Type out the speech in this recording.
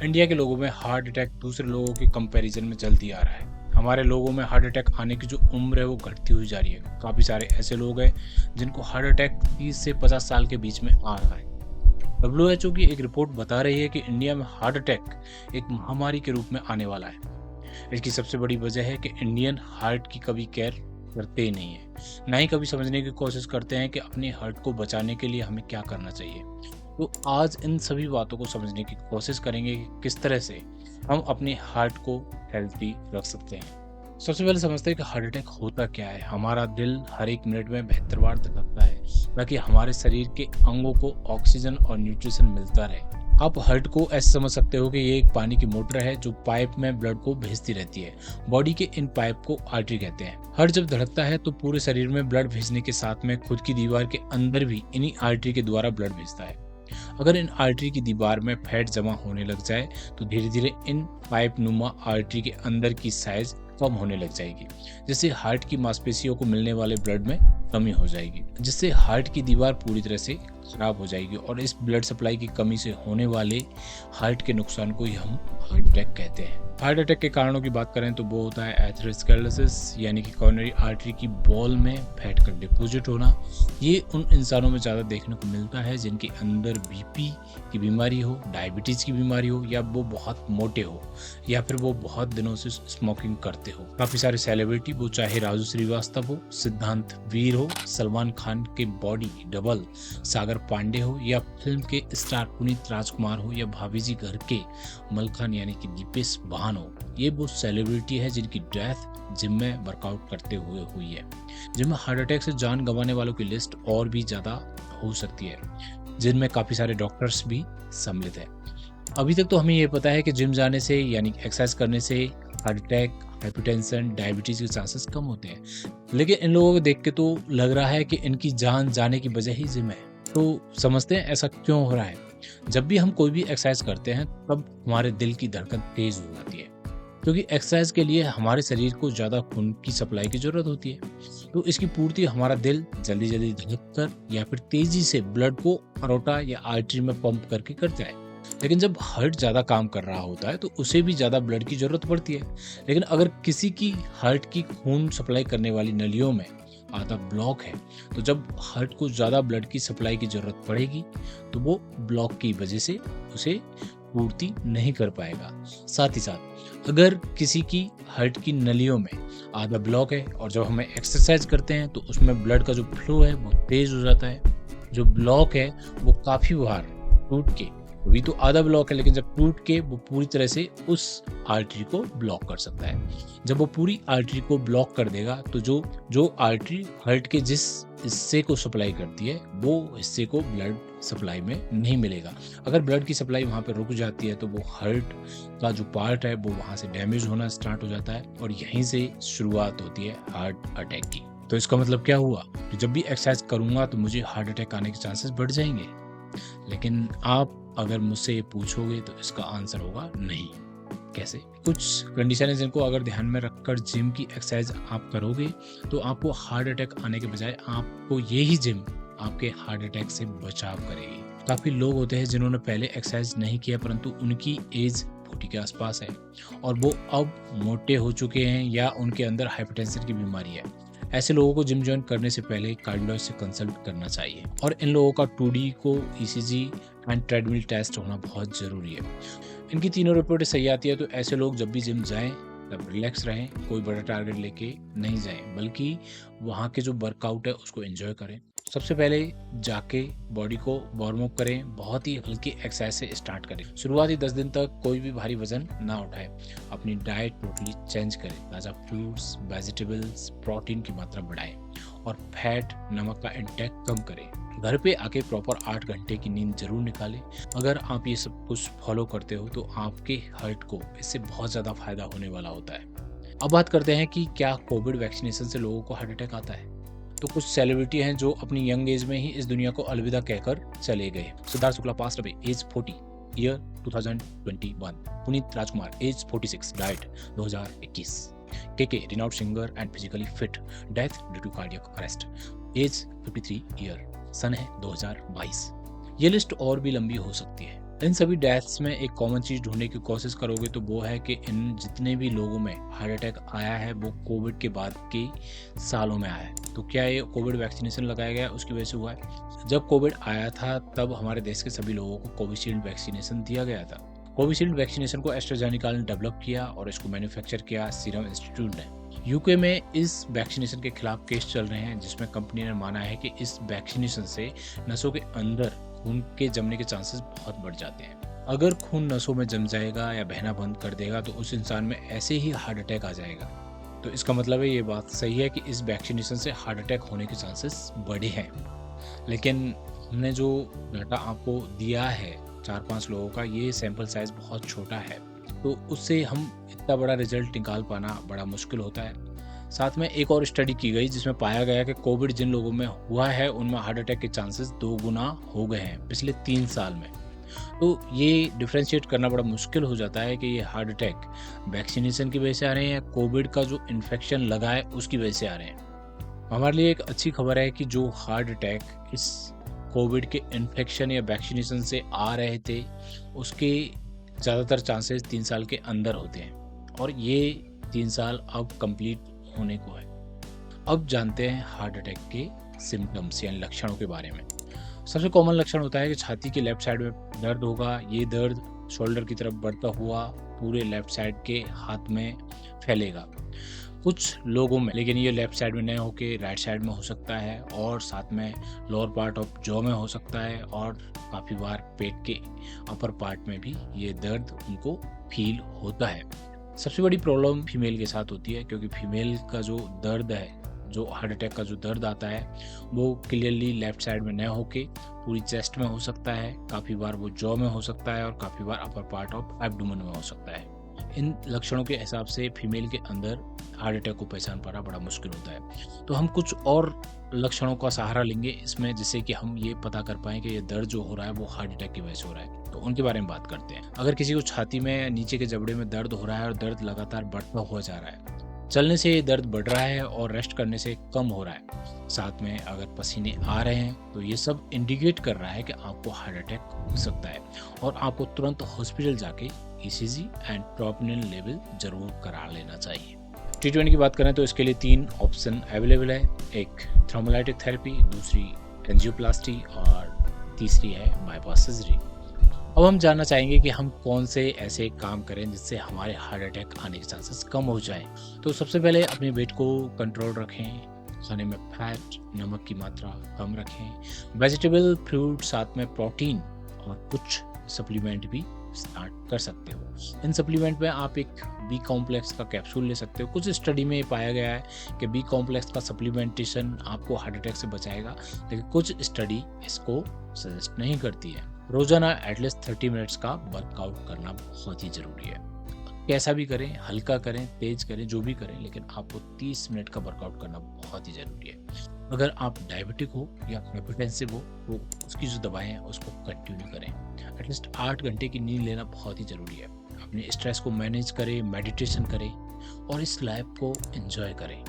India के लोगों में हार्ट अटैक दूसरे लोगों के कंपैरिजन में जल्दी आ रहा है। हमारे लोगों में हार्ट अटैक आने की जो उम्र है वो घटती हुई जा रही है। काफ़ी सारे ऐसे लोग हैं जिनको हार्ट अटैक 30 से 50 साल के बीच में आ रहा है। डब्ल्यूएचओ की एक रिपोर्ट बता रही है कि इंडिया में हार्ट अटैक एक महामारी के रूप में आने वाला है। इसकी सबसे बड़ी वजह है कि इंडियन हार्ट की कभी केयर करते ही नहीं है, ना ही कभी समझने की कोशिश करते हैं कि अपनी हार्ट को बचाने के लिए हमें क्या करना चाहिए। तो आज इन सभी बातों को समझने की कोशिश करेंगे कि किस तरह से हम अपने हार्ट को हेल्थी रख सकते हैं। सबसे पहले समझते हैं कि हार्ट अटैक होता क्या है। हमारा दिल हर एक मिनट में 72 बार धड़कता है ताकि हमारे शरीर के अंगों को ऑक्सीजन और न्यूट्रिशन मिलता रहे। आप हार्ट को ऐसे समझ सकते हो कि ये एक पानी की मोटर है जो पाइप में ब्लड को भेजती रहती है। बॉडी के इन पाइप को आर्टरी कहते हैं। हार्ट जब धड़कता है तो पूरे शरीर में ब्लड भेजने के साथ में खुद की दीवार के अंदर भी इन्हीं आर्टरी के द्वारा ब्लड भेजता है। अगर इन आर्टरी की दीवार में फैट जमा होने लग जाए तो धीरे धीरे इन पाइप नुमा आर्टरी के अंदर की साइज कम होने लग जाएगी, जिससे हार्ट की मांसपेशियों को मिलने वाले ब्लड में कमी हो जाएगी, जिससे हार्ट की दीवार पूरी तरह से खराब हो जाएगी। और इस ब्लड सप्लाई की कमी से होने वाले हार्ट के नुकसान को ही हम हार्ट अटैक कहते हैं। हार्ट अटैक के कारणों की बात करें तो वो होता है एथेरोस्क्लेरोसिस, यानी कि कॉरोनरी आर्टरी की बॉल में फैट का डिपॉजिट होना। ये उन इंसानों में ज़्यादा देखने को मिलता है जिनके अंदर बीपी की बीमारी हो, डायबिटीज़ की बीमारी हो, या वो बहुत मोटे हो, या फिर वो बहुत दिनों से स्मोकिंग करते हो। काफ़ी सारे सेलिब्रिटी, वो चाहे राजू श्रीवास्तव हो, सिद्धांत वीर हो, सलमान खान के बॉडी डबल सागर पांडे हो, या फिल्म के स्टार पुनीत राजकुमार हो, या भाभी जी घर के मलखान यानी कि दीपेश बाहन हो, ये वो सेलिब्रिटी है जिनकी डेथ जिम में वर्कआउट करते हुए हुई है। जिम में हार्ट अटैक से जान गंवाने वालों की लिस्ट और भी ज़्यादा हो सकती है, जिनमें काफ़ी सारे डॉक्टर्स भी सम्मिलित हैं। अभी तक तो हमें ये पता है कि जिम जाने से यानी एक्सरसाइज करने से हार्ट अटैक, हाइपरटेंशन, डायबिटीज के चांसेस कम होते हैं, लेकिन इन लोगों को देख के तो लग रहा है कि इनकी जान जाने की वजह ही जिम है। तो समझते हैं ऐसा क्यों हो रहा है। जब भी हम कोई भी एक्सरसाइज करते हैं तब हमारे दिल की धड़कन तेज हो जाती है, क्योंकि एक्सरसाइज के लिए हमारे शरीर को ज़्यादा खून की सप्लाई की ज़रूरत होती है। तो इसकी पूर्ति हमारा दिल जल्दी जल्दी धड़क कर या फिर तेजी से ब्लड को अरोटा या आर्टरी में पंप करके करता है। लेकिन जब हार्ट ज़्यादा काम कर रहा होता है तो उसे भी ज़्यादा ब्लड की ज़रूरत पड़ती है। लेकिन अगर किसी की हार्ट की खून सप्लाई करने वाली नलियों में आधा ब्लॉक है, तो जब हार्ट को ज़्यादा ब्लड की सप्लाई की ज़रूरत पड़ेगी तो वो ब्लॉक की वजह से उसे पूर्ति नहीं कर पाएगा। साथ ही साथ अगर किसी की हार्ट की नलियों में आधा ब्लॉक है और जब हमें एक्सरसाइज करते हैं तो उसमें ब्लड का जो फ्लो है वो तेज हो जाता है। जो ब्लॉक है वो काफ़ी बार टूट के, अभी तो आधा ब्लॉक है लेकिन जब टूट के वो पूरी तरह से उस आर्टरी को ब्लॉक कर सकता है। जब वो पूरी आर्टरी को ब्लॉक कर देगा तो जो आर्टरी हार्ट के जिस हिस्से को सप्लाई करती है वो हिस्से को ब्लड सप्लाई में नहीं मिलेगा। अगर ब्लड की सप्लाई वहाँ पे रुक जाती है तो वो हार्ट का जो पार्ट है वो वहाँ से डैमेज होना स्टार्ट हो जाता है और यहीं से शुरुआत होती है हार्ट अटैक की। तो इसका मतलब क्या हुआ कि जब भी एक्सरसाइज करूँगा तो मुझे हार्ट अटैक आने के चांसेस बढ़ जाएंगे। लेकिन आप अगर मुझसे ये पूछोगे तो इसका आंसर होगा नहीं। कैसे? कुछ कंडीशन है जिनको अगर ध्यान में रखकर जिम की एक्सरसाइज आप करोगे तो आपको हार्ट अटैक आने के बजाय आपको यही जिम आपके हार्ट अटैक से बचाव करेगी। काफ़ी लोग होते हैं जिन्होंने पहले एक्सरसाइज नहीं किया परंतु उनकी एज 40 के आसपास है और वो अब मोटे हो चुके हैं या उनके अंदर हाइपरटेंशन की बीमारी है। ऐसे लोगों को जिम ज्वाइन करने से पहले कार्डियोलॉजिस्ट से कंसल्ट करना चाहिए और इन लोगों का 2D को ECG एंड ट्रेडमिल टेस्ट होना बहुत ज़रूरी है। इनकी तीनों रिपोर्ट सही आती है तो ऐसे लोग जब भी जिम जाएं तब रिलैक्स रहें, कोई बड़ा टारगेट लेके नहीं जाएं, बल्कि वहाँ के जो वर्कआउट है उसको एंजॉय करें। सबसे पहले जाके बॉडी को वार्म अप करें, बहुत ही हल्की एक्सरसाइज से स्टार्ट करें। शुरुआती 10 दिन तक कोई भी भारी वजन ना उठाएं। अपनी डाइट टोटली चेंज करें, ताज़ा फ्रूट्स, वेजिटेबल्स, प्रोटीन की मात्रा बढ़ाएं और फैट, नमक का इंटेक कम करें। घर पे आके प्रॉपर 8 घंटे की नींद जरूर निकालें। अगर आप ये सब कुछ फॉलो करते हो तो आपके हार्ट को इससे बहुत ज़्यादा फायदा होने वाला होता है। अब बात करते हैं कि क्या कोविड वैक्सीनेशन से लोगों को हार्ट अटैक आता है। तो कुछ सेलिब्रिटी हैं जो अपनी यंग एज में ही इस दुनिया को अलविदा कहकर चले गए। Siddharth Shukla passed away age 40 year 2021। Puneet Rajkumar age 46 died 2021। के renowned singer and physically fit death due to cardiac arrest age 53 year सन है 2022। ये लिस्ट और भी लंबी हो सकती है। इन सभी डेथ्स में एक कॉमन चीज़ ढूँढने की कोशिश करोगे तो वो है कि इन जितने भी लोगों में हार्ट अटैक आया है वो कोविड के बाद के सालों में आया है। तो क्या ये कोविड वैक्सीनेशन लगाया गया उसकी वजह से हुआ है? जब कोविड आया था तब हमारे देश के सभी लोगों को कोविशील्ड वैक्सीनेशन दिया गया था। कोविशील्ड वैक्सीनेशन को एस्ट्राजेनेका ने डेवलप किया और इसको मैन्युफैक्चर किया सीरम इंस्टीट्यूट ने। यूके में इस वैक्सीनेशन के खिलाफ केस चल रहे हैं जिसमें कंपनी ने माना है कि इस वैक्सीनेशन से नसों के अंदर खून के जमने के चांसेस बहुत बढ़ जाते हैं। अगर खून नसों में जम जाएगा या बहना बंद कर देगा तो उस इंसान में ऐसे ही हार्ट अटैक आ जाएगा। तो इसका मतलब है ये बात सही है कि इस वैक्सीनेशन से हार्ट अटैक होने के चांसेस बढ़े हैं। लेकिन हमने जो डाटा आपको दिया है 4-5 लोगों का, ये सैंपल साइज बहुत छोटा है, तो उससे हम इतना बड़ा रिजल्ट निकाल पाना बड़ा मुश्किल होता है। साथ में एक और स्टडी की गई जिसमें पाया गया कि कोविड जिन लोगों में हुआ है उनमें हार्ट अटैक के चांसेस 2 गुना हो गए हैं पिछले 3 साल में। तो ये डिफ्रेंशिएट करना बड़ा मुश्किल हो जाता है कि ये हार्ट अटैक वैक्सीनेशन की वजह से आ रहे हैं या कोविड का जो इन्फेक्शन लगा है उसकी वजह से आ रहे हैं। हमारे लिए एक अच्छी खबर है कि जो हार्ट अटैक इस कोविड के इन्फेक्शन या वैक्सीनेशन से आ रहे थे उसके ज़्यादातर चांसेस 3 साल के अंदर होते हैं और ये 3 साल अब कंप्लीट होने को है। अब जानते हैं हार्ट अटैक के सिम्टम्स यानी लक्षणों के बारे में। सबसे कॉमन लक्षण होता है कि छाती की लेफ्ट साइड में दर्द होगा। ये दर्द शोल्डर की तरफ बढ़ता हुआ पूरे लेफ्ट साइड के हाथ में फैलेगा कुछ लोगों में, लेकिन ये लेफ्ट साइड में नहीं होके राइट साइड में हो सकता है और साथ में लोअर पार्ट ऑफ जॉ में हो सकता है और काफ़ी बार पेट के अपर पार्ट में भी ये दर्द उनको फील होता है। सबसे बड़ी प्रॉब्लम फीमेल के साथ होती है क्योंकि फीमेल का जो दर्द है, जो हार्ट अटैक का जो दर्द आता है वो क्लियरली लेफ्ट साइड में न होके पूरी चेस्ट में हो सकता है, काफ़ी बार वो जॉ में हो सकता है और काफ़ी बार अपर पार्ट ऑफ एब्डोमेन में हो सकता है। इन लक्षणों के हिसाब से फीमेल के अंदर हार्ट अटैक को पहचान पाना बड़ा मुश्किल होता है। तो हम कुछ और लक्षणों का सहारा लेंगे इसमें जिससे कि हम ये पता कर पाएँ कि ये दर्द जो हो रहा है वो हार्ट अटैक की वजह से हो रहा है। तो उनके बारे में बात करते हैं। अगर किसी को छाती में नीचे के जबड़े में दर्द हो रहा है और दर्द लगातार बढ़ता हुआ जा रहा है, चलने से ये दर्द बढ़ रहा है और रेस्ट करने से कम हो रहा है, साथ में अगर पसीने आ रहे हैं तो ये सब इंडिकेट कर रहा है कि आपको हार्ट अटैक हो सकता है और आपको तुरंत हॉस्पिटल जाके ECG एंड ट्रोपोनिन लेवल जरूर करा लेना चाहिए। ट्रीटमेंट की बात करें तो इसके लिए 3 ऑप्शन अवेलेबल है। एक थ्रोम्बोलाइटिक थेरेपी, दूसरी एंजियोप्लास्टी और तीसरी है बाईपास सर्जरी। अब हम जानना चाहेंगे कि हम कौन से ऐसे काम करें जिससे हमारे हार्ट अटैक आने के चांसेस कम हो जाए। तो सबसे पहले अपने वेट को कंट्रोल रखें, खाने में फैट नमक की मात्रा कम रखें, वेजिटेबल फ्रूट साथ में प्रोटीन और कुछ सप्लीमेंट भी स्टार्ट कर सकते हो। इन सप्लीमेंट में आप एक बी कॉम्प्लेक्स का कैप्सूल ले सकते हो। कुछ स्टडी में पाया गया है कि बी कॉम्प्लेक्स का सप्लीमेंटेशन आपको हार्ट अटैक से बचाएगा, लेकिन कुछ स्टडी इसको सजेस्ट नहीं करती है। रोजाना एटलीस्ट 30 मिनट्स का वर्कआउट करना बहुत ही जरूरी है। कैसा भी करें, हल्का करें, तेज करें, जो भी करें, लेकिन आपको 30 मिनट का वर्कआउट करना बहुत ही जरूरी है। अगर आप डायबिटिक हो या हाइपरटेंसिव हो तो उसकी जो दवाएं हैं उसको कंटिन्यू करें। एटलीस्ट 8 घंटे की नींद लेना बहुत ही ज़रूरी है। अपने स्ट्रेस को मैनेज करें, मेडिटेशन करें और इस लाइफ को एंजॉय करें।